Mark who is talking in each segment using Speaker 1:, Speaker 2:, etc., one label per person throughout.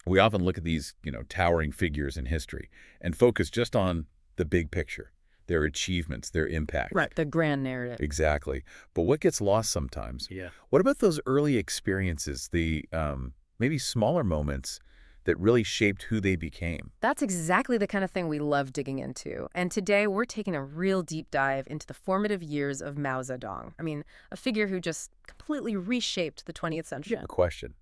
Speaker 1: We often look at these, towering figures in history and focus just on the big picture, their achievements, their impact.
Speaker 2: Right, the grand narrative.
Speaker 1: Exactly. But what gets lost sometimes?
Speaker 3: Yeah.
Speaker 1: What about those early experiences, the maybe smaller moments that really shaped who they became?
Speaker 2: That's exactly the kind of thing we love digging into. And today we're taking a real deep dive into the formative years of Mao Zedong. I mean, a figure who just completely reshaped the 20th century.
Speaker 1: A question.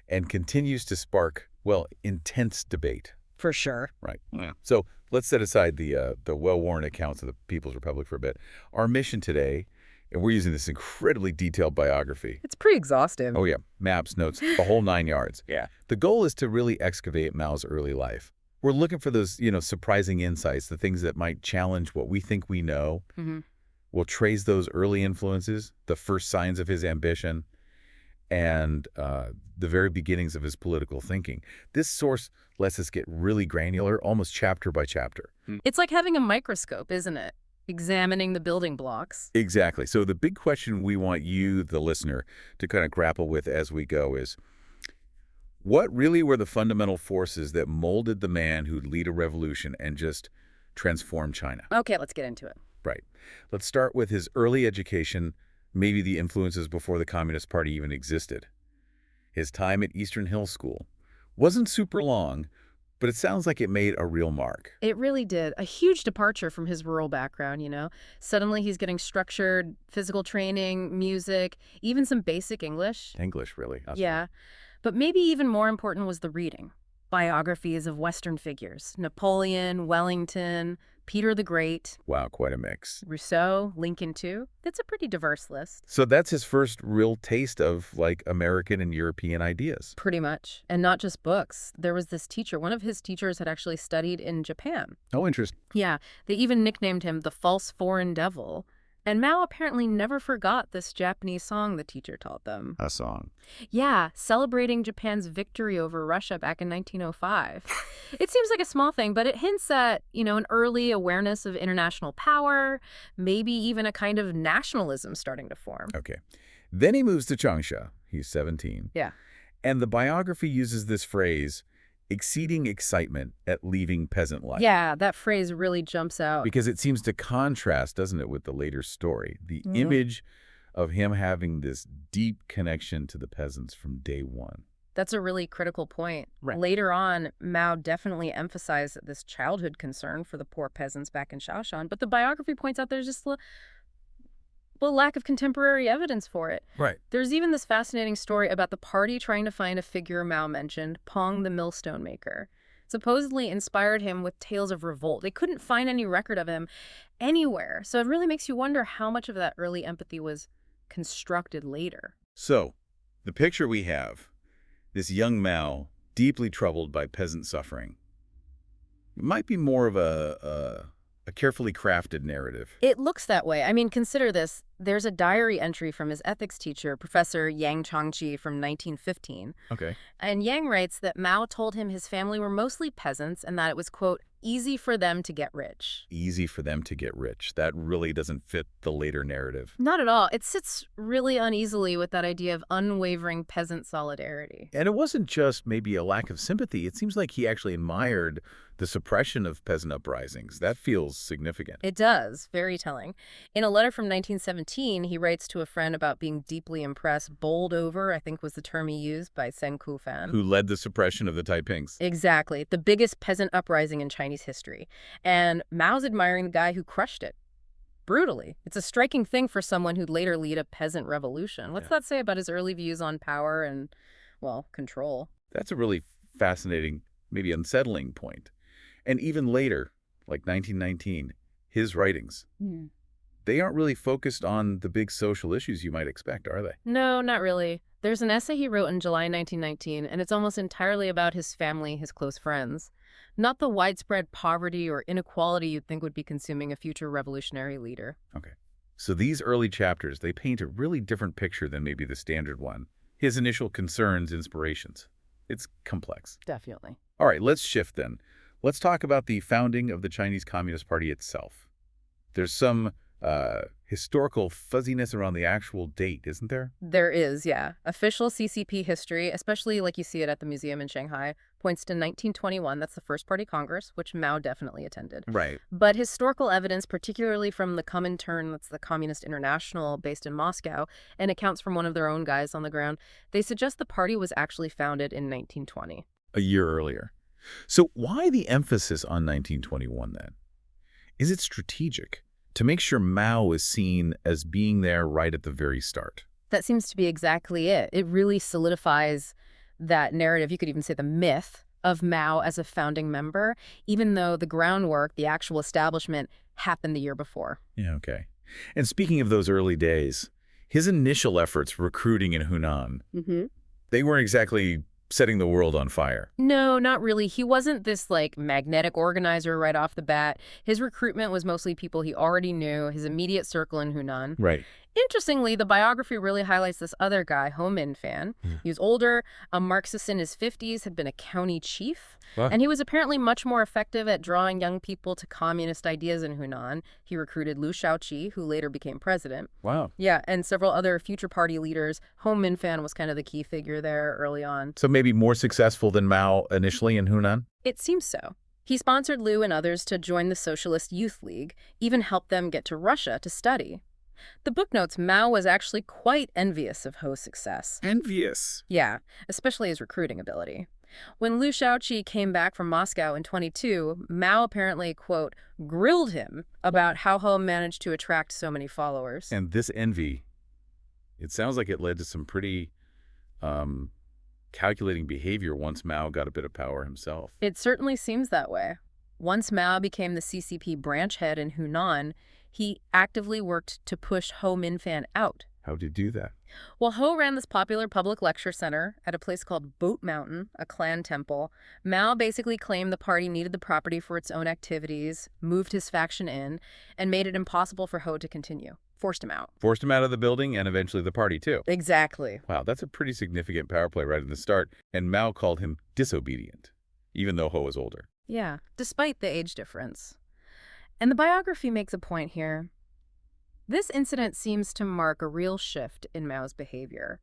Speaker 1: And continues to spark, well, intense debate.
Speaker 2: For sure.
Speaker 1: Right. Yeah. So let's set aside the well-worn accounts of the People's Republic for a bit. Our mission today, and we're using this incredibly detailed biography.
Speaker 2: It's pretty exhaustive.
Speaker 1: Oh, yeah. Maps, notes, the whole 9 yards.
Speaker 3: Yeah.
Speaker 1: The goal is to really excavate Mao's early life. We're looking for those, surprising insights, the things that might challenge what we think we know.
Speaker 2: Mm-hmm.
Speaker 1: We'll trace those early influences, the first signs of his ambition, and the very beginnings of his political thinking. This source lets us get really granular, almost chapter by chapter.
Speaker 2: It's like having a microscope, isn't it? Examining the building blocks.
Speaker 1: Exactly. So the big question we want you, the listener, to kind of grapple with as we go is, what really were the fundamental forces that molded the man who'd lead a revolution and just transform China?
Speaker 2: Okay, let's get into it.
Speaker 1: Right. Let's start with his early education, maybe the influences before the Communist Party even existed. His time at Eastern Hill School wasn't super long, but it sounds like it made a real mark.
Speaker 2: It really did. A huge departure from his rural background, Suddenly he's getting structured physical training, music, even some basic English.
Speaker 1: English, really.
Speaker 2: Yeah. But maybe even more important was the reading. Biographies of Western figures. Napoleon, Wellington, Peter the Great.
Speaker 1: Wow, quite a mix.
Speaker 2: Rousseau, Lincoln too. That's a pretty diverse list.
Speaker 1: So that's his first real taste of, American and European ideas.
Speaker 2: Pretty much. And not just books. There was this teacher. One of his teachers had actually studied in Japan.
Speaker 1: Oh, interesting.
Speaker 2: Yeah. They even nicknamed him the false foreign devil. And Mao apparently never forgot this Japanese song the teacher taught them.
Speaker 1: A song.
Speaker 2: Yeah, celebrating Japan's victory over Russia back in 1905. It seems like a small thing, but it hints at, an early awareness of international power, maybe even a kind of nationalism starting to form.
Speaker 1: Okay. Then he moves to Changsha. He's 17.
Speaker 2: Yeah.
Speaker 1: And the biography uses this phrase, exceeding excitement at leaving peasant life.
Speaker 2: Yeah, that phrase really jumps out.
Speaker 1: Because it seems to contrast, doesn't it, with the later story. The image of him having this deep connection to the peasants from day one.
Speaker 2: That's a really critical point.
Speaker 3: Right.
Speaker 2: Later on, Mao definitely emphasized this childhood concern for the poor peasants back in Shaoshan, but the biography points out there's just lack of contemporary evidence for it.
Speaker 1: Right.
Speaker 2: There's even this fascinating story about the party trying to find a figure Mao mentioned, Pong the millstone maker. Supposedly inspired him with tales of revolt. They couldn't find any record of him anywhere. So it really makes you wonder how much of that early empathy was constructed later.
Speaker 1: So, the picture we have, this young Mao, deeply troubled by peasant suffering, it might be more of a carefully crafted narrative.
Speaker 2: It looks that way. I mean, consider this. There's a diary entry from his ethics teacher, Professor Yang Changqi, from 1915.
Speaker 1: Okay.
Speaker 2: And Yang writes that Mao told him his family were mostly peasants and that it was, quote, easy for them to get rich.
Speaker 1: Easy for them to get rich. That really doesn't fit the later narrative.
Speaker 2: Not at all. It sits really uneasily with that idea of unwavering peasant solidarity.
Speaker 1: And it wasn't just maybe a lack of sympathy. It seems like he actually admired the suppression of peasant uprisings. That feels significant.
Speaker 2: It does. Very telling. In a letter from 1917, he writes to a friend about being deeply impressed, bowled over, I think was the term he used, by Sen Kufan.
Speaker 1: Who led the suppression of the Taipings.
Speaker 2: Exactly. The biggest peasant uprising in Chinese history. And Mao's admiring the guy who crushed it. Brutally. It's a striking thing for someone who'd later lead a peasant revolution. What's that say about his early views on power and, control?
Speaker 1: That's a really fascinating, maybe unsettling point. And even later, like 1919, his writings, they aren't really focused on the big social issues you might expect, are they?
Speaker 2: No, not really. There's an essay he wrote in July 1919, and it's almost entirely about his family, his close friends. Not the widespread poverty or inequality you'd think would be consuming a future revolutionary leader.
Speaker 1: Okay. So these early chapters, they paint a really different picture than maybe the standard one. His initial concerns, inspirations. It's complex.
Speaker 2: Definitely.
Speaker 1: All right, let's shift then. Let's talk about the founding of the Chinese Communist Party itself. There's some historical fuzziness around the actual date, isn't there?
Speaker 2: There is, yeah. Official CCP history, especially like you see it at the museum in Shanghai, points to 1921. That's the First Party Congress, which Mao definitely attended.
Speaker 1: Right.
Speaker 2: But historical evidence, particularly from the Comintern, that's the Communist International based in Moscow, and accounts from one of their own guys on the ground, they suggest the party was actually founded in 1920.
Speaker 1: A year earlier. So why the emphasis on 1921 then? Is it strategic to make sure Mao is seen as being there right at the very start?
Speaker 2: That seems to be exactly it. It really solidifies that narrative, you could even say the myth, of Mao as a founding member, even though the groundwork, the actual establishment, happened the year before.
Speaker 1: Yeah, okay. And speaking of those early days, his initial efforts recruiting in Hunan, they weren't exactly setting the world on fire.
Speaker 2: No, not really. He wasn't this, magnetic organizer right off the bat. His recruitment was mostly people he already knew, his immediate circle in Hunan.
Speaker 1: Right.
Speaker 2: Interestingly, the biography really highlights this other guy, Ho Min-fan. He was older, a Marxist in his 50s, had been a county chief, and he was apparently much more effective at drawing young people to communist ideas in Hunan. He recruited Liu Shaoqi, who later became president.
Speaker 1: Wow.
Speaker 2: Yeah, and several other future party leaders. Ho Min-fan was kind of the key figure there early on.
Speaker 1: So maybe more successful than Mao initially in Hunan?
Speaker 2: It seems so. He sponsored Liu and others to join the Socialist Youth League, even helped them get to Russia to study. The book notes Mao was actually quite envious of Ho's success.
Speaker 1: Envious.
Speaker 2: Yeah, especially his recruiting ability. When Liu Shaoqi came back from Moscow in 22, Mao apparently, quote, grilled him about how Ho managed to attract so many followers.
Speaker 1: And this envy, it sounds like it led to some pretty calculating behavior once Mao got a bit of power himself.
Speaker 2: It certainly seems that way. Once Mao became the CCP branch head in Hunan, he actively worked to push Ho Min-fan out.
Speaker 1: How did he do that?
Speaker 2: Well, Ho ran this popular public lecture center at a place called Boat Mountain, a clan temple. Mao basically claimed the party needed the property for its own activities, moved his faction in, and made it impossible for Ho to continue. Forced him out.
Speaker 1: Forced him out of the building and eventually the party, too.
Speaker 2: Exactly.
Speaker 1: Wow, that's a pretty significant power play right in the start. And Mao called him disobedient, even though Ho was older.
Speaker 2: Yeah, despite the age difference. And the biography makes a point here. This incident seems to mark a real shift in Mao's behavior.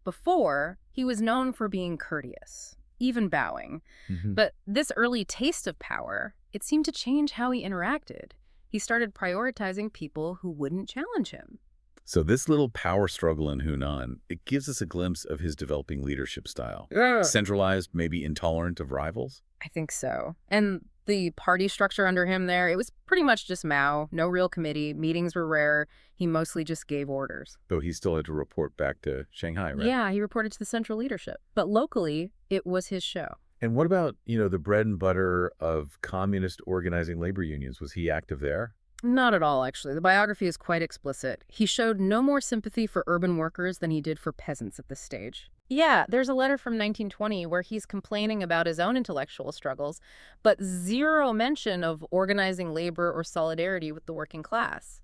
Speaker 2: Before, he was known for being courteous, even bowing. But this early taste of power, it seemed to change how he interacted. He started prioritizing people who wouldn't challenge him.
Speaker 1: So this little power struggle in Hunan, it gives us a glimpse of his developing leadership style. Centralized, maybe intolerant of rivals?
Speaker 2: I think so. And the party structure under him there, it was pretty much just Mao. No real committee. Meetings were rare. He mostly just gave orders.
Speaker 1: Though he still had to report back to Shanghai, right?
Speaker 2: Yeah, he reported to the central leadership. But locally, it was his show.
Speaker 1: And what about, the bread and butter of communist organizing labor unions? Was he active there?
Speaker 2: Not at all, actually. The biography is quite explicit. He showed no more sympathy for urban workers than he did for peasants at this stage. Yeah, there's a letter from 1920 where he's complaining about his own intellectual struggles, but zero mention of organizing labor or solidarity with the working class.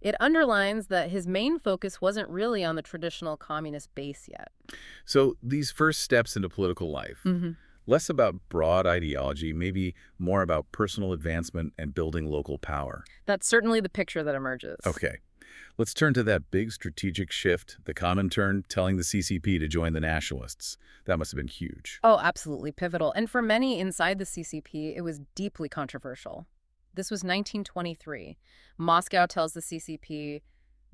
Speaker 2: It underlines that his main focus wasn't really on the traditional communist base yet.
Speaker 1: So these first steps into political life, less about broad ideology, maybe more about personal advancement and building local power.
Speaker 2: That's certainly the picture that emerges.
Speaker 1: Okay. Let's turn to that big strategic shift, the Comintern telling the CCP to join the nationalists. That must have been huge.
Speaker 2: Oh, absolutely pivotal. And for many inside the CCP, it was deeply controversial. This was 1923. Moscow tells the CCP,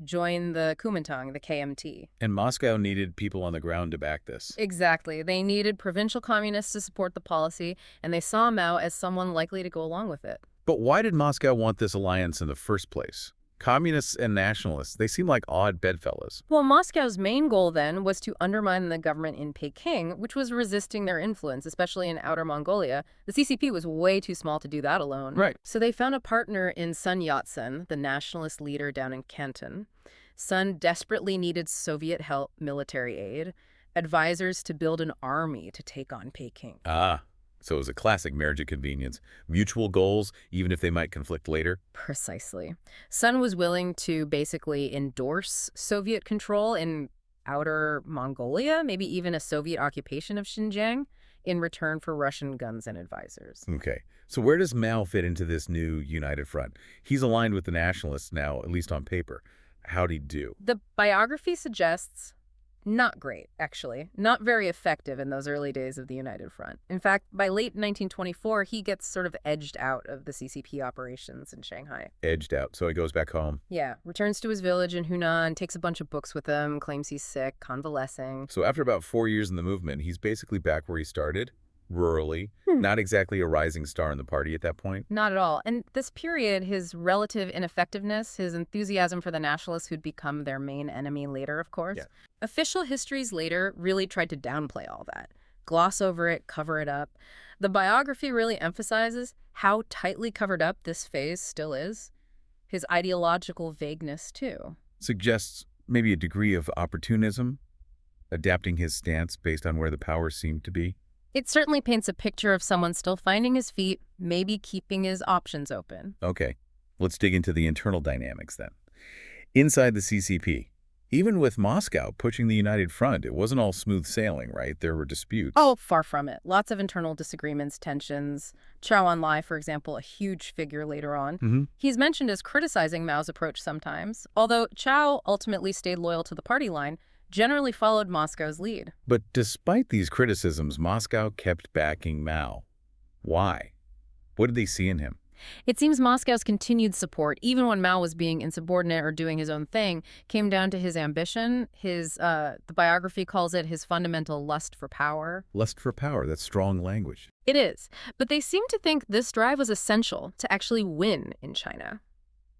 Speaker 2: join the Kuomintang, the KMT.
Speaker 1: And Moscow needed people on the ground to back this.
Speaker 2: Exactly. They needed provincial communists to support the policy, and they saw Mao as someone likely to go along with it.
Speaker 1: But why did Moscow want this alliance in the first place? Communists and nationalists, they seem like odd bedfellows.
Speaker 2: Well, Moscow's main goal then was to undermine the government in Peking, which was resisting their influence, especially in Outer Mongolia. The CCP was way too small to do that alone.
Speaker 1: Right.
Speaker 2: So they found a partner in Sun Yat-sen, the nationalist leader down in Canton. Sun desperately needed Soviet help, military aid, advisors to build an army to take on Peking.
Speaker 1: Ah. So it was a classic marriage of convenience. Mutual goals, even if they might conflict later.
Speaker 2: Precisely. Sun was willing to basically endorse Soviet control in Outer Mongolia, maybe even a Soviet occupation of Xinjiang, in return for Russian guns and advisors.
Speaker 1: Okay. So where does Mao fit into this new united front? He's aligned with the nationalists now, at least on paper. How'd he do?
Speaker 2: The biography suggests Not great, actually. Not very effective in those early days of the United Front. In fact, by late 1924, he gets sort of edged out of the CCP operations in Shanghai.
Speaker 1: Edged out, so he goes back home.
Speaker 2: Yeah, returns to his village in Hunan, takes a bunch of books with him, claims he's sick, convalescing.
Speaker 1: So after about 4 years in the movement, he's basically back where he started, rurally,
Speaker 2: Hmm.
Speaker 1: not exactly a rising star in the party at that point.
Speaker 2: Not at all. And this period, his relative ineffectiveness, his enthusiasm for the nationalists who'd become their main enemy later, of course.
Speaker 1: Yeah.
Speaker 2: Official histories later really tried to downplay all that, gloss over it, cover it up. The biography really emphasizes how tightly covered up this phase still is. His ideological vagueness, too.
Speaker 1: Suggests maybe a degree of opportunism, adapting his stance based on where the power seemed to be.
Speaker 2: It certainly paints a picture of someone still finding his feet, maybe keeping his options open.
Speaker 1: Okay, let's dig into the internal dynamics then. Inside the CCP, even with Moscow pushing the United Front, it wasn't all smooth sailing, right? There were disputes.
Speaker 2: Oh, far from it. Lots of internal disagreements, tensions. Chao Enlai, for example, a huge figure later on. He's mentioned as criticizing Mao's approach sometimes, although Chao ultimately stayed loyal to the party line, generally followed Moscow's lead.
Speaker 1: But despite these criticisms, Moscow kept backing Mao. Why? What did they see in him?
Speaker 2: It seems Moscow's continued support, even when Mao was being insubordinate or doing his own thing, came down to his ambition, the biography calls it his fundamental lust for power.
Speaker 1: Lust for power, that's strong language.
Speaker 2: It is, but they seem to think this drive was essential to actually win in China.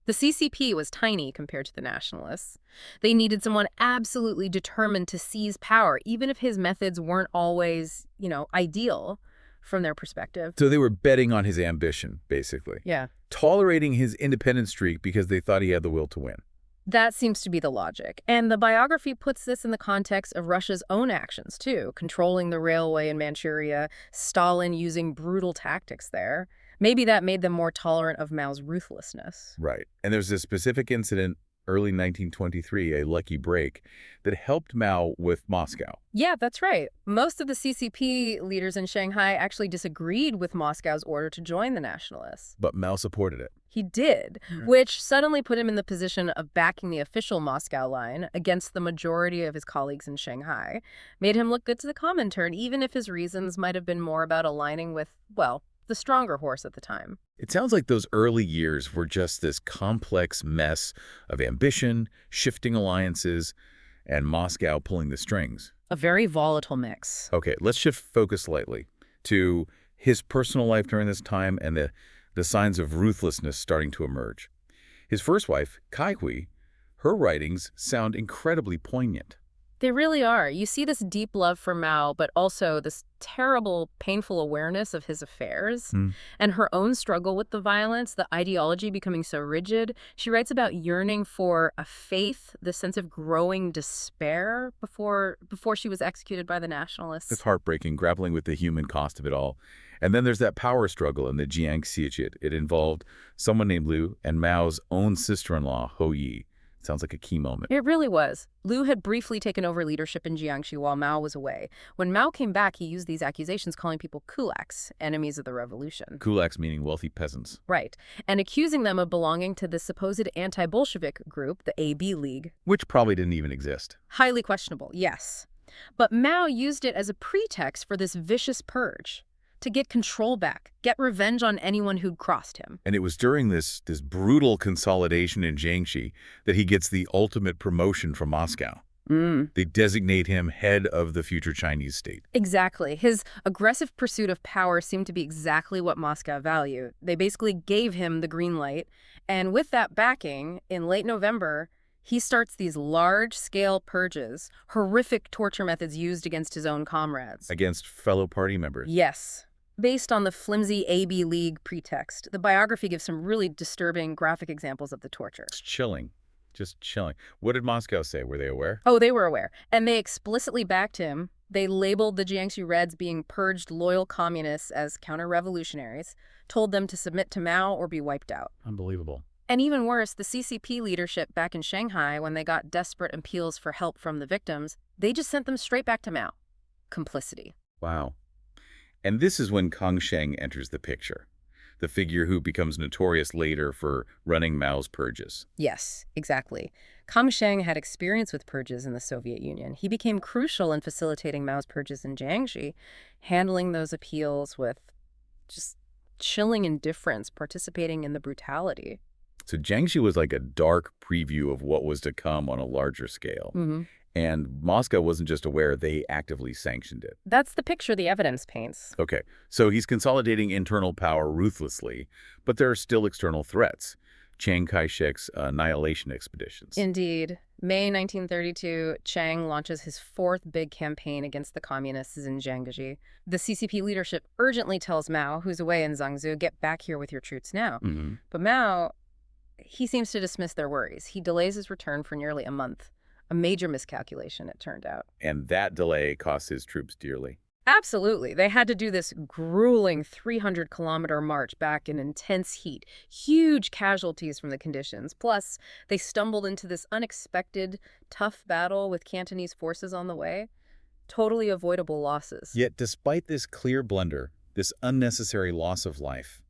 Speaker 2: The CCP was tiny compared to the nationalists. They needed someone absolutely determined to seize power, even if his methods weren't always, ideal from their perspective.
Speaker 1: So they were betting on his ambition, basically.
Speaker 2: Yeah.
Speaker 1: Tolerating his independent streak because they thought he had the will to win.
Speaker 2: That seems to be the logic. And the biography puts this in the context of Russia's own actions, too, controlling the railway in Manchuria, Stalin using brutal tactics there. Maybe that made them more tolerant of Mao's ruthlessness.
Speaker 1: Right. And there's a specific incident, early 1923, a lucky break, that helped Mao with Moscow.
Speaker 2: Yeah, that's right. Most of the CCP leaders in Shanghai actually disagreed with Moscow's order to join the nationalists.
Speaker 1: But Mao supported it.
Speaker 2: He did, which suddenly put him in the position of backing the official Moscow line against the majority of his colleagues in Shanghai. Made him look good to the Comintern, even if his reasons might have been more about aligning with, well, the stronger horse at the time.
Speaker 1: It sounds like those early years were just this complex mess of ambition, shifting alliances, and Moscow pulling the strings.
Speaker 2: A very volatile mix.
Speaker 1: Okay, let's shift focus slightly to his personal life during this time and the signs of ruthlessness starting to emerge. His first wife, Kai Hui, her writings sound incredibly poignant.
Speaker 2: They really are. You see this deep love for Mao, but also this terrible, painful awareness of his affairs and her own struggle with the violence, the ideology becoming so rigid. She writes about yearning for a faith, the sense of growing despair before she was executed by the nationalists.
Speaker 1: It's heartbreaking, grappling with the human cost of it all. And then there's that power struggle in the Jiangxi. It involved someone named Liu and Mao's own sister-in-law, Hou Yi. Sounds like a key moment.
Speaker 2: It really was. Liu had briefly taken over leadership in Jiangxi while Mao was away. When Mao came back, he used these accusations calling people kulaks, enemies of the revolution.
Speaker 1: Kulaks meaning wealthy peasants.
Speaker 2: Right. And accusing them of belonging to the supposed anti-Bolshevik group, the AB League.
Speaker 1: Which probably didn't even exist.
Speaker 2: Highly questionable, yes. But Mao used it as a pretext for this vicious purge. To get control back, get revenge on anyone who'd crossed him.
Speaker 1: And it was during this brutal consolidation in Jiangxi that he gets the ultimate promotion from Moscow. They designate him head of the future Chinese state.
Speaker 2: Exactly. His aggressive pursuit of power seemed to be exactly what Moscow valued. They basically gave him the green light. And with that backing, in late November, he starts these large-scale purges, horrific torture methods used against his own comrades.
Speaker 1: Against fellow party members.
Speaker 2: Yes. Based on the flimsy AB League pretext, the biography gives some really disturbing graphic examples of the torture.
Speaker 1: It's chilling. Just chilling. What did Moscow say? Were they aware?
Speaker 2: Oh, they were aware. And they explicitly backed him. They labeled the Jiangxi Reds being purged loyal communists as counter-revolutionaries, told them to submit to Mao or be wiped out.
Speaker 1: Unbelievable.
Speaker 2: And even worse, the CCP leadership back in Shanghai, when they got desperate appeals for help from the victims, they just sent them straight back to Mao. Complicity.
Speaker 1: Wow. And this is when Kang Sheng enters the picture. the figure who becomes notorious later for running Mao's purges.
Speaker 2: Yes, exactly. Kamsheng had experience with purges in the Soviet Union. He became crucial in facilitating Mao's purges in Jiangxi, handling those appeals with just chilling indifference, participating in the brutality.
Speaker 1: So Jiangxi was like a dark preview of what was to come on a larger scale.
Speaker 2: Hmm.
Speaker 1: And Moscow wasn't just aware, they actively sanctioned it.
Speaker 2: That's the picture the evidence paints.
Speaker 1: Okay, so he's consolidating internal power ruthlessly, but there are still external threats. Chiang Kai-shek's annihilation expeditions.
Speaker 2: Indeed. May 1932, Chang launches his fourth big campaign against the communists in Jiangxi. The CCP leadership urgently tells Mao, who's away in Zhangzhou, get back here with your troops now. But Mao, he seems to dismiss their worries. He delays his return for nearly a month. A major miscalculation, it turned out.
Speaker 1: And that delay cost his troops dearly.
Speaker 2: Absolutely. They had to do this grueling 300-kilometer march back in intense heat, huge casualties from the conditions. Plus, they stumbled into this unexpected, tough battle with Cantonese forces on the way. Totally avoidable losses.
Speaker 1: Yet despite this clear blunder, this unnecessary loss of life,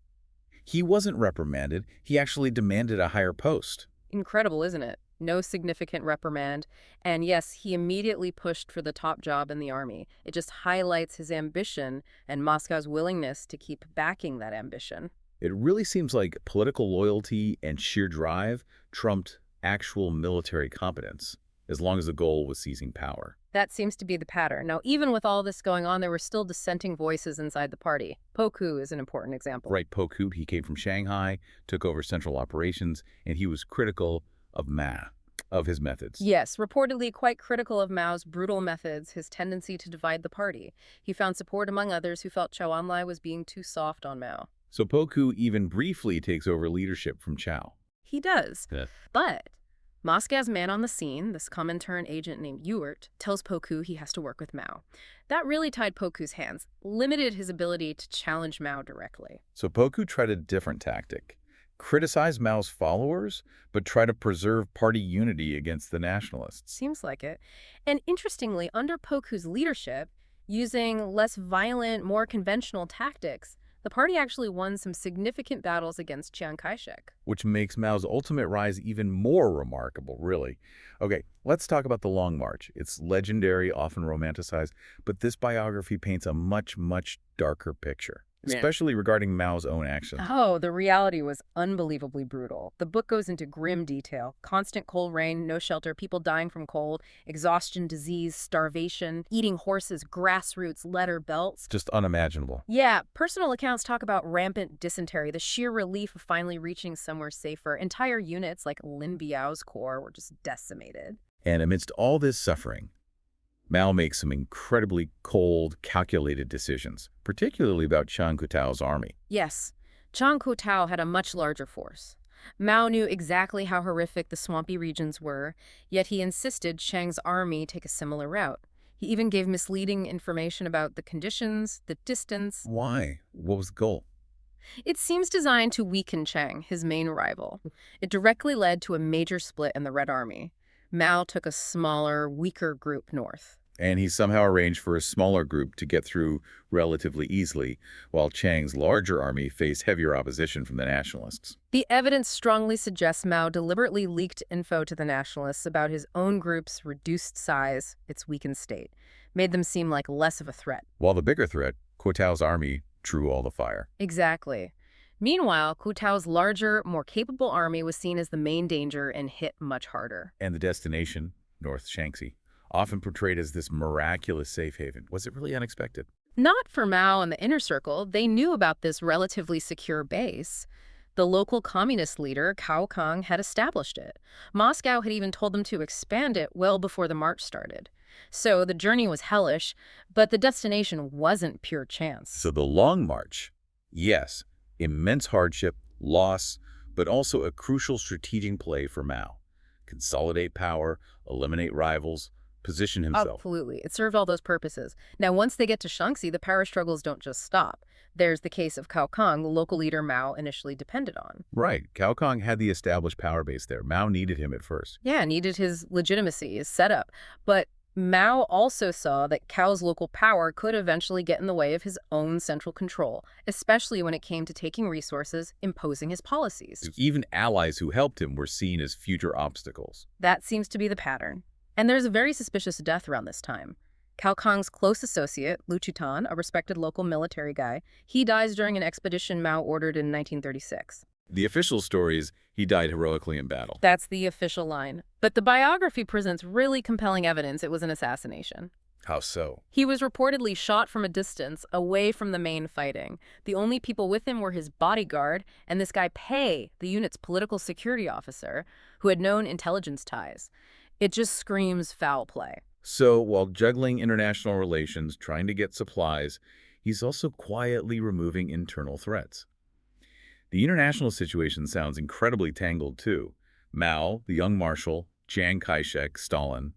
Speaker 1: he wasn't reprimanded. He actually demanded a higher post.
Speaker 2: Incredible, isn't it? No significant reprimand. And yes, he immediately pushed for the top job in the army. It just highlights his ambition and Moscow's willingness to keep backing that ambition.
Speaker 1: It really seems like political loyalty and sheer drive trumped actual military competence, as long as the goal was seizing power.
Speaker 2: That seems to be the pattern. Now, even with all this going on, there were still dissenting voices inside the party. Po Ku is an important example.
Speaker 1: Right, Po Ku, he came from Shanghai, took over central operations, and he was critical of his methods.
Speaker 2: Yes, reportedly quite critical of Mao's brutal methods, his tendency to divide the party. He found support among others who felt Zhou Enlai was being too soft on Mao.
Speaker 1: So Po Ku even briefly takes over leadership from Zhao.
Speaker 2: He does.
Speaker 1: Yeah.
Speaker 2: But Moscow's man on the scene, this Comintern agent named Ewert, tells Po Ku he has to work with Mao. That really tied Po Ku's hands, limited his ability to challenge Mao directly.
Speaker 1: So Po Ku tried a different tactic. Criticize Mao's followers, but try to preserve party unity against the nationalists.
Speaker 2: Seems like it. And interestingly, under Po Ku's leadership, using less violent, more conventional tactics, the party actually won some significant battles against Chiang Kai-shek.
Speaker 1: Which makes Mao's ultimate rise even more remarkable, really. Okay, let's talk about the Long March. It's legendary, often romanticized, but this biography paints a much, much darker picture. Especially regarding Mao's own actions.
Speaker 2: Oh, the reality was unbelievably brutal. The book goes into grim detail. Constant cold rain, no shelter, people dying from cold, exhaustion, disease, starvation, eating horses, grassroots, leather belts.
Speaker 1: Just unimaginable.
Speaker 2: Yeah, personal accounts talk about rampant dysentery, the sheer relief of finally reaching somewhere safer. Entire units, like Lin Biao's corps, were just decimated.
Speaker 1: And amidst all this suffering, Mao makes some incredibly cold, calculated decisions, particularly about Chiang Kai-shek's army.
Speaker 2: Yes, Chiang Kai-shek had a much larger force. Mao knew exactly how horrific the swampy regions were, yet he insisted Chiang's army take a similar route. He even gave misleading information about the conditions, the distance.
Speaker 1: Why? What was the goal?
Speaker 2: It seems designed to weaken Chiang, his main rival. It directly led to a major split in the Red Army. Mao took a smaller, weaker group north.
Speaker 1: And he somehow arranged for a smaller group to get through relatively easily, while Chiang's larger army faced heavier opposition from the nationalists.
Speaker 2: The evidence strongly suggests Mao deliberately leaked info to the nationalists about his own group's reduced size, its weakened state, made them seem like less of a threat.
Speaker 1: While the bigger threat, Kai-shek's army, drew all the fire.
Speaker 2: Exactly. Meanwhile, Kai-shek's larger, more capable army was seen as the main danger and hit much harder.
Speaker 1: And the destination, North Shaanxi, often portrayed as this miraculous safe haven. Was it really unexpected?
Speaker 2: Not for Mao and the inner circle. They knew about this relatively secure base. The local communist leader, Cao Kang, had established it. Moscow had even told them to expand it well before the march started. So the journey was hellish, but the destination wasn't pure chance.
Speaker 1: So the Long March, yes, immense hardship, loss, but also a crucial strategic play for Mao. Consolidate power, eliminate rivals, position himself.
Speaker 2: Absolutely. It served all those purposes. Now, once they get to Shaanxi, the power struggles don't just stop. There's the case of Cao Kang, the local leader Mao initially depended on.
Speaker 1: Right. Cao Kang had the established power base there. Mao needed him at first.
Speaker 2: Yeah, needed his legitimacy, his setup. But Mao also saw that Cao's local power could eventually get in the way of his own central control, especially when it came to taking resources, imposing his policies.
Speaker 1: Even allies who helped him were seen as future obstacles.
Speaker 2: That seems to be the pattern. And there's a very suspicious death around this time. Cao Kang's close associate, Lu Chitan, a respected local military guy, he dies during an expedition Mao ordered in 1936.
Speaker 1: The official story is he died heroically in battle.
Speaker 2: That's the official line. But the biography presents really compelling evidence it was an assassination.
Speaker 1: How so?
Speaker 2: He was reportedly shot from a distance, away from the main fighting. The only people with him were his bodyguard and this guy Pei, the unit's political security officer, who had known intelligence ties. It just screams foul play.
Speaker 1: So, while juggling international relations, trying to get supplies, he's also quietly removing internal threats. The international situation sounds incredibly tangled, too. Mao, the young marshal, Chiang Kai-shek, Stalin,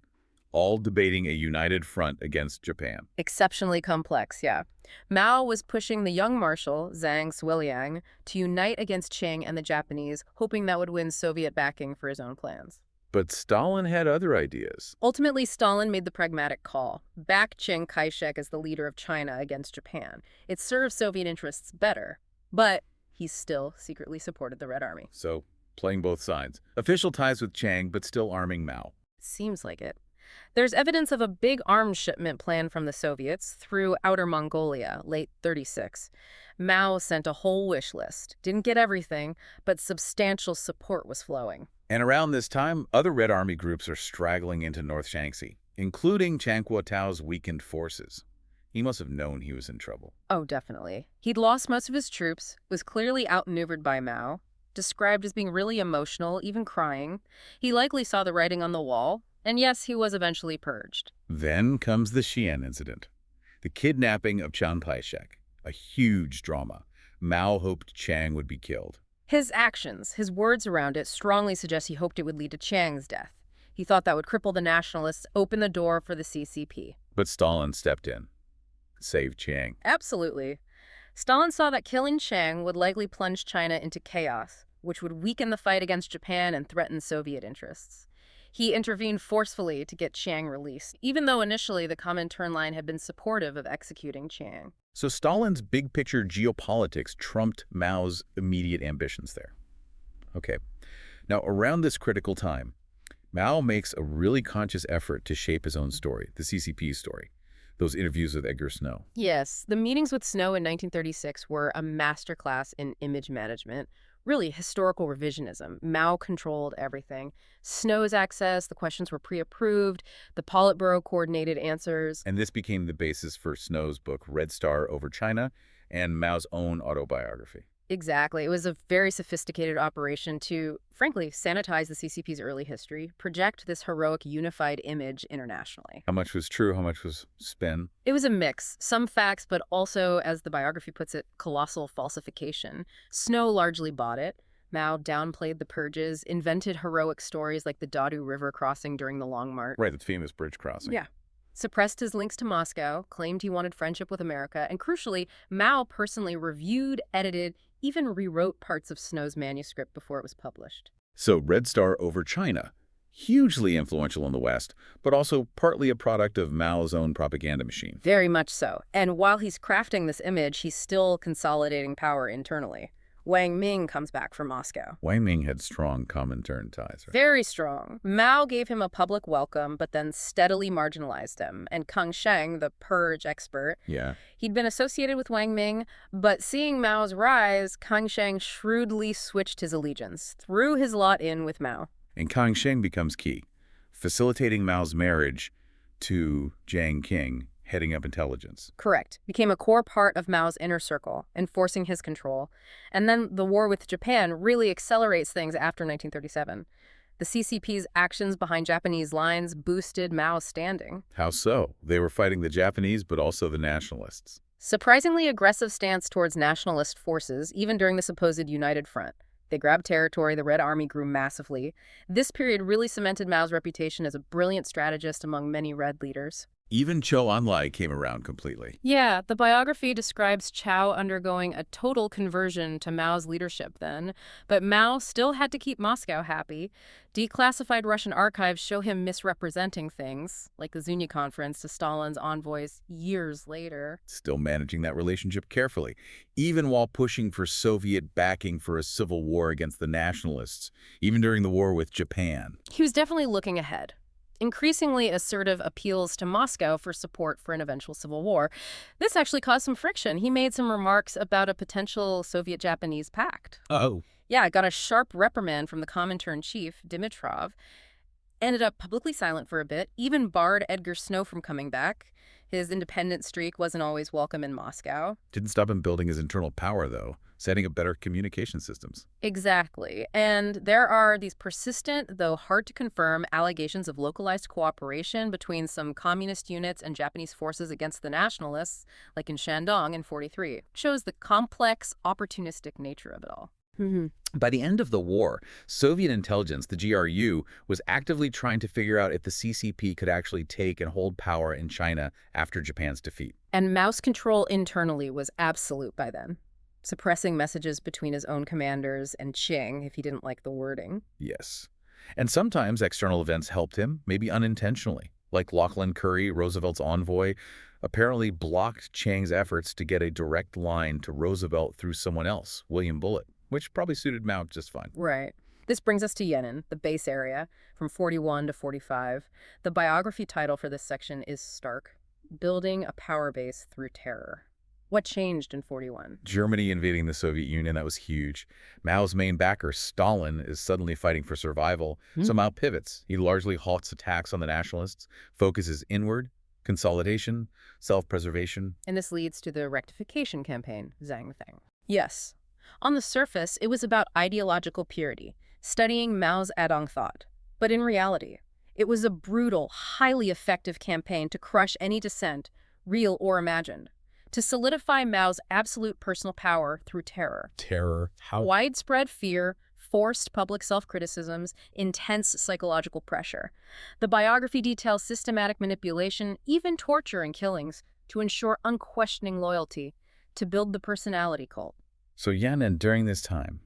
Speaker 1: all debating a united front against Japan.
Speaker 2: Exceptionally complex, yeah. Mao was pushing the young marshal, Zhang Zuoliang, to unite against Chiang and the Japanese, hoping that would win Soviet backing for his own plans.
Speaker 1: But Stalin had other ideas.
Speaker 2: Ultimately, Stalin made the pragmatic call. Back Chiang Kai-shek as the leader of China against Japan. It served Soviet interests better, but he still secretly supported the Red Army.
Speaker 1: So, playing both sides. Official ties with Chiang, but still arming Mao.
Speaker 2: Seems like it. There's evidence of a big arms shipment planned from the Soviets through Outer Mongolia, late 36. Mao sent a whole wish list. Didn't get everything, but substantial support was flowing.
Speaker 1: And around this time, other Red Army groups are straggling into North Shaanxi, including Chiang Kuo-tao's weakened forces. He must have known he was in trouble.
Speaker 2: Oh, definitely. He'd lost most of his troops, was clearly outmaneuvered by Mao, described as being really emotional, even crying. He likely saw the writing on the wall, and yes, he was eventually purged.
Speaker 1: Then comes the Xi'an incident, the kidnapping of Chiang Kai-shek, a huge drama. Mao hoped Chiang would be killed.
Speaker 2: His actions, his words around it, strongly suggest he hoped it would lead to Chiang's death. He thought that would cripple the nationalists, open the door for the CCP.
Speaker 1: But Stalin stepped in, saved Chiang.
Speaker 2: Absolutely. Stalin saw that killing Chiang would likely plunge China into chaos, which would weaken the fight against Japan and threaten Soviet interests. He intervened forcefully to get Chiang released, even though initially the Comintern line had been supportive of executing Chiang.
Speaker 1: So Stalin's big-picture geopolitics trumped Mao's immediate ambitions there. Okay. Now, around this critical time, Mao makes a really conscious effort to shape his own story, the CCP's story. Those interviews with Edgar Snow.
Speaker 2: Yes, the meetings with Snow in 1936 were a masterclass in image management, really historical revisionism. Mao controlled everything. Snow's access, the questions were pre-approved, the Politburo coordinated answers.
Speaker 1: And this became the basis for Snow's book Red Star Over China and Mao's own autobiography.
Speaker 2: Exactly. It was a very sophisticated operation to, frankly, sanitize the CCP's early history, project this heroic unified image internationally.
Speaker 1: How much was true? How much was spin?
Speaker 2: It was a mix. Some facts, but also, as the biography puts it, colossal falsification. Snow largely bought it. Mao downplayed the purges, invented heroic stories like the Dadu River crossing during the Long March.
Speaker 1: Right, the famous bridge crossing.
Speaker 2: Yeah. Suppressed his links to Moscow, claimed he wanted friendship with America, and crucially, Mao personally reviewed, edited, even rewrote parts of Snow's manuscript before it was published.
Speaker 1: So Red Star Over China, hugely influential in the West, but also partly a product of Mao's own propaganda machine.
Speaker 2: Very much so. And while he's crafting this image, he's still consolidating power internally. Wang Ming comes back from Moscow.
Speaker 1: Wang Ming had strong Comintern ties. Right?
Speaker 2: Very strong. Mao gave him a public welcome, but then steadily marginalized him. And Kang Sheng, the purge expert, he'd been associated with Wang Ming, but seeing Mao's rise, Kang Sheng shrewdly switched his allegiance, threw his lot in with Mao.
Speaker 1: And Kang Sheng becomes key, facilitating Mao's marriage to Jiang Qing, heading up intelligence.
Speaker 2: Correct. Became a core part of Mao's inner circle, enforcing his control. And then the war with Japan really accelerates things after 1937. The CCP's actions behind Japanese lines boosted Mao's standing.
Speaker 1: How so? They were fighting the Japanese, but also the nationalists.
Speaker 2: Surprisingly aggressive stance towards nationalist forces, even during the supposed United Front. They grabbed territory, the Red Army grew massively. This period really cemented Mao's reputation as a brilliant strategist among many Red leaders.
Speaker 1: Even Zhou Enlai came around completely.
Speaker 2: Yeah, the biography describes Chao undergoing a total conversion to Mao's leadership then, but Mao still had to keep Moscow happy. Declassified Russian archives show him misrepresenting things, like the Zuni conference to Stalin's envoys years later.
Speaker 1: Still managing that relationship carefully, even while pushing for Soviet backing for a civil war against the nationalists, even during the war with Japan.
Speaker 2: He was definitely looking ahead. Increasingly assertive appeals to Moscow for support for an eventual civil war. This actually caused some friction. He made some remarks about a potential Soviet-Japanese pact.
Speaker 1: Oh.
Speaker 2: Yeah, got a sharp reprimand from the Comintern-chief, Dimitrov. Ended up publicly silent for a bit, even barred Edgar Snow from coming back. His independent streak wasn't always welcome in Moscow.
Speaker 1: Didn't stop him building his internal power, though, setting up better communication systems.
Speaker 2: Exactly. And there are these persistent, though hard to confirm, allegations of localized cooperation between some communist units and Japanese forces against the nationalists, like in Shandong in '43. Shows the complex, opportunistic nature of it all.
Speaker 1: By the end of the war, Soviet intelligence, the GRU, was actively trying to figure out if the CCP could actually take and hold power in China after Japan's defeat.
Speaker 2: And Mao's control internally was absolute by then, suppressing messages between his own commanders and Qing if he didn't like the wording.
Speaker 1: Yes. And sometimes external events helped him, maybe unintentionally. Like Lachlan Curry, Roosevelt's envoy, apparently blocked Chiang's efforts to get a direct line to Roosevelt through someone else, William Bullitt, which probably suited Mao just fine.
Speaker 2: Right. This brings us to Yenan, the base area, from 41 to 45. The biography title for this section is stark: Building a Power Base Through Terror. What changed in 41?
Speaker 1: Germany invading the Soviet Union, that was huge. Mao's main backer, Stalin, is suddenly fighting for survival. So Mao pivots. He largely halts attacks on the nationalists, focuses inward, consolidation, self-preservation.
Speaker 2: And this leads to the rectification campaign, Zhang Thing. Yes. On the surface, it was about ideological purity, studying Mao's Adong thought. But in reality, it was a brutal, highly effective campaign to crush any dissent, real or imagined, to solidify Mao's absolute personal power through terror.
Speaker 1: Terror? How?
Speaker 2: Widespread fear, forced public self-criticisms, intense psychological pressure. The biography details systematic manipulation, even torture and killings, to ensure unquestioning loyalty, to build the personality cult.
Speaker 1: So Yenan, during this time,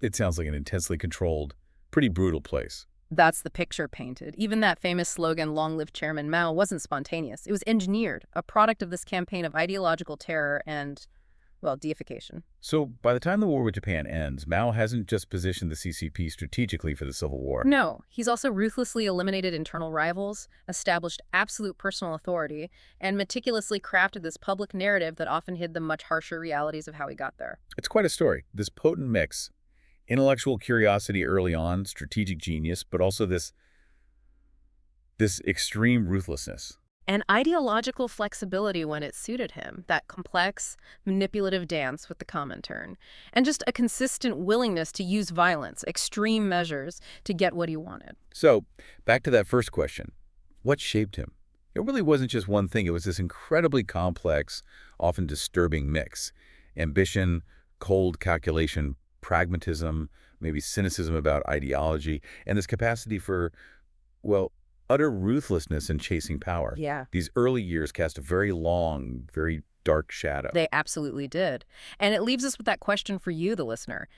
Speaker 1: it sounds like an intensely controlled, pretty brutal place.
Speaker 2: That's the picture painted. Even that famous slogan, "Long live Chairman Mao," wasn't spontaneous. It was engineered, a product of this campaign of ideological terror and, well, deification.
Speaker 1: So by the time the war with Japan ends, Mao hasn't just positioned the CCP strategically for the Civil War.
Speaker 2: No, he's also ruthlessly eliminated internal rivals, established absolute personal authority, and meticulously crafted this public narrative that often hid the much harsher realities of how he got there.
Speaker 1: It's quite a story, this potent mix. Intellectual curiosity early on, strategic genius, but also this extreme ruthlessness.
Speaker 2: And ideological flexibility when it suited him, that complex, manipulative dance with the Comintern, and just a consistent willingness to use violence, extreme measures, to get what he wanted.
Speaker 1: So, back to that first question. What shaped him? It really wasn't just one thing. It was this incredibly complex, often disturbing mix. Ambition, cold calculation, pragmatism, maybe cynicism about ideology, and this capacity for, well, utter ruthlessness in chasing power.
Speaker 2: Yeah.
Speaker 1: These early years cast a very long, very dark shadow.
Speaker 2: They absolutely did. And it leaves us with that question for you, the listener.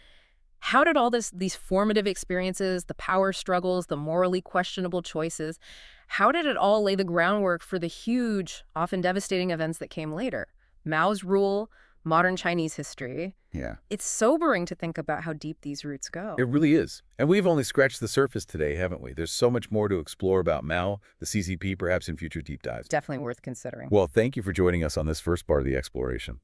Speaker 2: How did all these formative experiences, the power struggles, the morally questionable choices, how did it all lay the groundwork for the huge, often devastating events that came later? Mao's rule, modern Chinese history.
Speaker 1: Yeah.
Speaker 2: It's sobering to think about how deep these roots go.
Speaker 1: It really is. And we've only scratched the surface today, haven't we? There's so much more to explore about Mao, the CCP, perhaps in future deep dives.
Speaker 2: Definitely worth considering.
Speaker 1: Well, thank you for joining us on this first part of the exploration.